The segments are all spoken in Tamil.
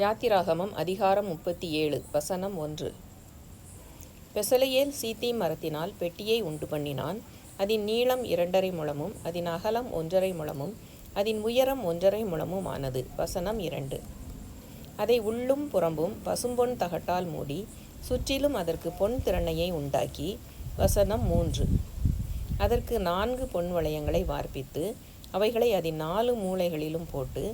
யாத்திராகமம் அதிகாரம் 37 வசனம் 1. பெசலெயேல் சீத்திம் மரத்தினால் பெட்டியை உண்டு பண்ணினான். அதன் நீளம் 2.5 முழமும் அதன் அகலம் 1.5 முழமும் அதன் உயரம் 1.5 முழமும் ஆனது. வசனம் 2. அதை உள்ளும் புறம்பும் பசும்பொன் தகட்டால் மூடி சுற்றிலும் அதற்கு பொன் திறனையை உண்டாக்கி. வசனம் 3. அதற்கு 4 பொன் வளையங்களை வார்ப்பித்து அவைகளை அதன் 4 மூலைகளிலும் போட்டு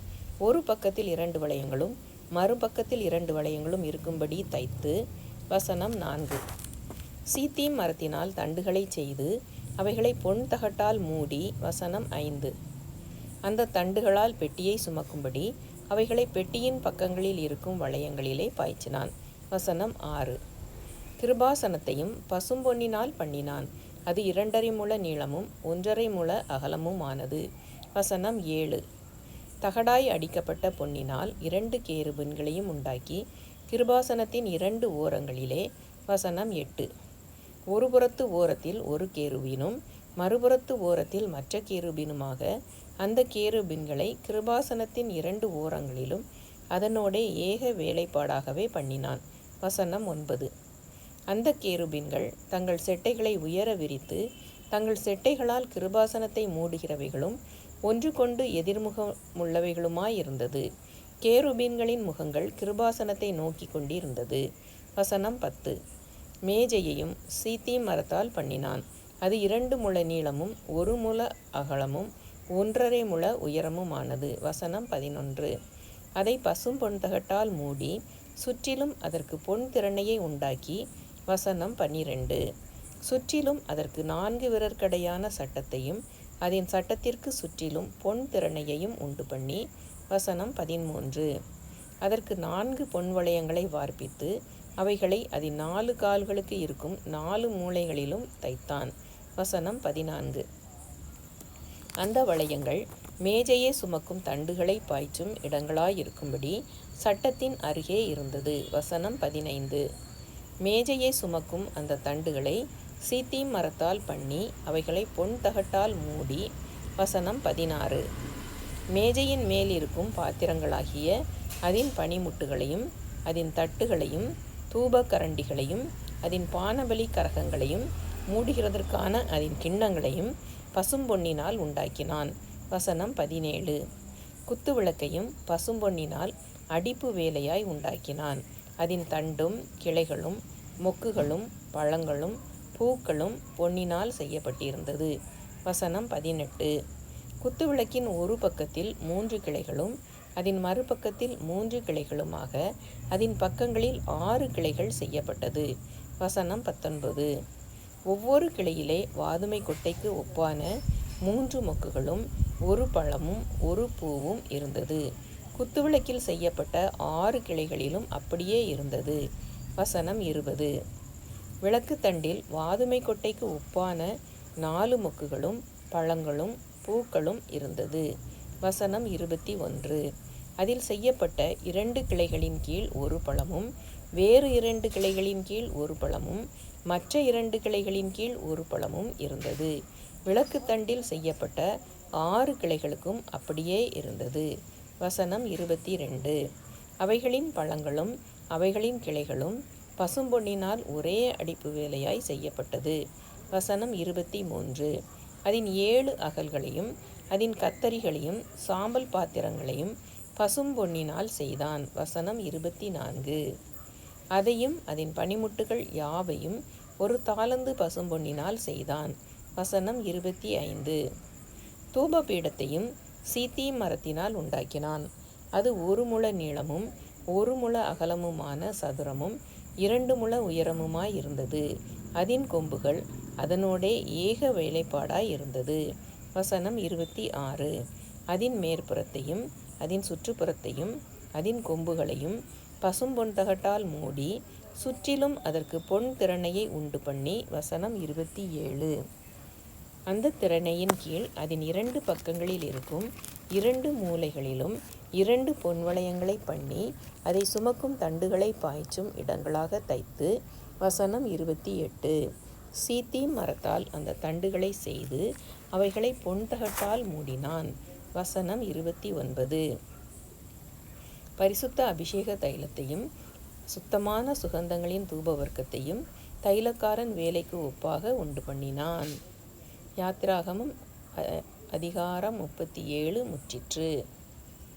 ஒரு பக்கத்தில் 2 வளையங்களும் மறுபக்கத்தில் 2 வளையங்களும் இருக்கும்படி தைத்து. வசனம் 4. சீத்திம் மரத்தினால் தண்டுகளை செய்து அவைகளை பொன் தகட்டால் மூடி. வசனம் 5. அந்த தண்டுகளால் பெட்டியை சுமக்கும்படி அவைகளை பெட்டியின் பக்கங்களில் இருக்கும் வளையங்களிலே பாய்ச்சினான். வசனம் 6. கிருபாசனத்தையும் பசும்பொன்னினால் பண்ணினான். அது 2.5 முழ நீளமும் 1.5 முழ அகலமும் ஆனது. வசனம் 7. தகடாய் அடிக்கப்பட்ட பொன்னினால் 2 கேருபீன்களையும் உண்டாக்கி கிருபாசனத்தின் 2 ஓரங்களிலே. வசனம் 8. ஒரு புறத்து ஓரத்தில் ஒரு கேருபீனும் மறுபுறத்து ஓரத்தில் மற்ற கேருபீனுமாக அந்த கேருபீன்களை கிருபாசனத்தின் 2 ஓரங்களிலும் அதனோடே ஏக வேலைப்பாடாகவே பண்ணினான். வசனம் 9. அந்த கேருபீன்கள் தங்கள் செட்டைகளை உயர விரித்து தங்கள் செட்டைகளால் கிருபாசனத்தை மூடுகிறவைகளும் ஒன்று கொண்டு எதிர்முகமுள்ளவைகளுமாயிருந்தது. கேருபீன்களின் முகங்கள் கிருபாசனத்தை நோக்கி கொண்டிருந்தது. வசனம் 10. மேஜையையும் சீத்திம் மரத்தால் பண்ணினான். அது 2 முழ நீளமும் 1 முழ அகலமும் 1.5 முழ உயரமும் ஆனது. வசனம் 11. அதை பசும் பொன் தகட்டால் மூடி சுற்றிலும் அதற்கு பொன் திறனையை உண்டாக்கி. வசனம் 12. சுற்றிலும் அதற்கு 4 விரற்கடையான சட்டத்தையும் அதன் சட்டத்திற்கு சுற்றிலும் பொன் திறனையையும் உண்டு பண்ணி. வசனம் 13. அதற்கு 4 பொன் வளையங்களை வார்ப்பித்து அவைகளை அதன் 4 கால்களுக்கு இருக்கும் 4 மூலைகளிலும் தைத்தான். வசனம் 14. அந்த வளையங்கள் மேஜையே சுமக்கும் தண்டுகளை பாய்ச்சும் இடங்களாயிருக்கும்படி சட்டத்தின் அருகே இருந்தது. வசனம் 15. மேஜையை சுமக்கும் அந்த தண்டுகளை சீத்திம் மரத்தால் பண்ணி அவைகளை பொன் தகட்டால் மூடி. வசனம் 16. மேஜையின் மேல் இருக்கும் பாத்திரங்களாகிய அதன் பனிமுட்டுகளையும் அதன் தட்டுகளையும் தூபக்கரண்டிகளையும் அதன் பானபலி கரகங்களையும் மூடுகிறதற்கான அதன் கிண்ணங்களையும் பசும்பொன்னினால் உண்டாக்கினான். வசனம் 17. குத்துவிளக்கையும் பசும்பொன்னினால் அடிப்பு வேலையாய் உண்டாக்கினான். அதன் தண்டும் கிளைகளும் மொக்குகளும் பழங்களும் பூக்களும் பொன்னினால் செய்யப்பட்டிருந்தது. வசனம் 18. குத்துவிளக்கின் ஒரு பக்கத்தில் 3 கிளைகளும் அதன் மறுபக்கத்தில் 3 கிளைகளுமாக அதன் பக்கங்களில் 6 கிளைகள் செய்யப்பட்டது. வசனம் 19. ஒவ்வொரு கிளையிலே வாதுமை கொட்டைக்கு ஒப்பான 3 மொக்குகளும் 1 பழமும் 1 பூவும் இருந்தது. குத்துவிளக்கில் செய்யப்பட்ட 6 கிளைகளிலும் அப்படியே இருந்தது. வசனம் 20. விளக்கு தண்டில் வாதுமை கொட்டைக்கு ஒப்பான 4 மொக்குகளும் பழங்களும் பூக்களும் இருந்தது. வசனம் 21. அதில் செய்யப்பட்ட 2 கிளைகளின் கீழ் 1 பழமும் வேறு 2 கிளைகளின் கீழ் 1 பழமும் மற்ற 2 கிளைகளின் கீழ் 1 பழமும் இருந்தது. விளக்கு தண்டில் செய்யப்பட்ட 6 கிளைகளுக்கும் அப்படியே இருந்தது. வசனம் 22. அவைகளின் பழங்களும் அவைகளின் கிளைகளும் பசும்பொன்னினால் ஒரே அடிப்பு வேலையாய் செய்யப்பட்டது. வசனம் 23. அதன் 7 அகல்களையும் அதன் கத்தரிகளையும் சாம்பல் பாத்திரங்களையும் பசும்பொன்னினால் செய்தான். வசனம் 24. அதையும் அதன் பனிமுட்டுகள் யாவையும் 1 தாலந்து பசும்பொன்னினால் செய்தான். வசனம் 25. தூபபீடத்தையும் சீத்திம் மரத்தினால் உண்டாக்கினான். அது 1 முழ நீளமும் 1 முழ அகலமுமான சதுரமும் 2 முழ உயரமுமாய் இருந்தது. அதன் கொம்புகள் அதனோடே ஏக வேலைப்பாடாய் இருந்தது. வசனம் 26. அதன் மேற்புறத்தையும் அதன் சுற்றுப்புறத்தையும் அதன் கொம்புகளையும் பசும்பொன் தகட்டால் மூடி சுற்றிலும் அதற்கு பொன் திறனையை உண்டு பண்ணி. வசனம் 27. அந்த திறனையின் கீழ் அதன் 2 பக்கங்களில் இருக்கும் 2 மூலைகளிலும் 2 பொன் வளையங்களை பண்ணி அதை சுமக்கும் தண்டுகளை பாய்ச்சும் இடங்களாக தைத்து. வசனம் 28. சீத்திம் மரத்தால் அந்த தண்டுகளை செய்து அவைகளை பொன் தகட்டால் மூடினான். வசனம் 29. பரிசுத்த அபிஷேக தைலத்தையும் சுத்தமான சுகந்தங்களின் தூபவர்க்கத்தையும் தைலக்காரன் வேலைக்கு ஒப்பாக உண்டு பண்ணினான். யாத்திராகமம் அதிகாரம் 37 முற்றிற்று.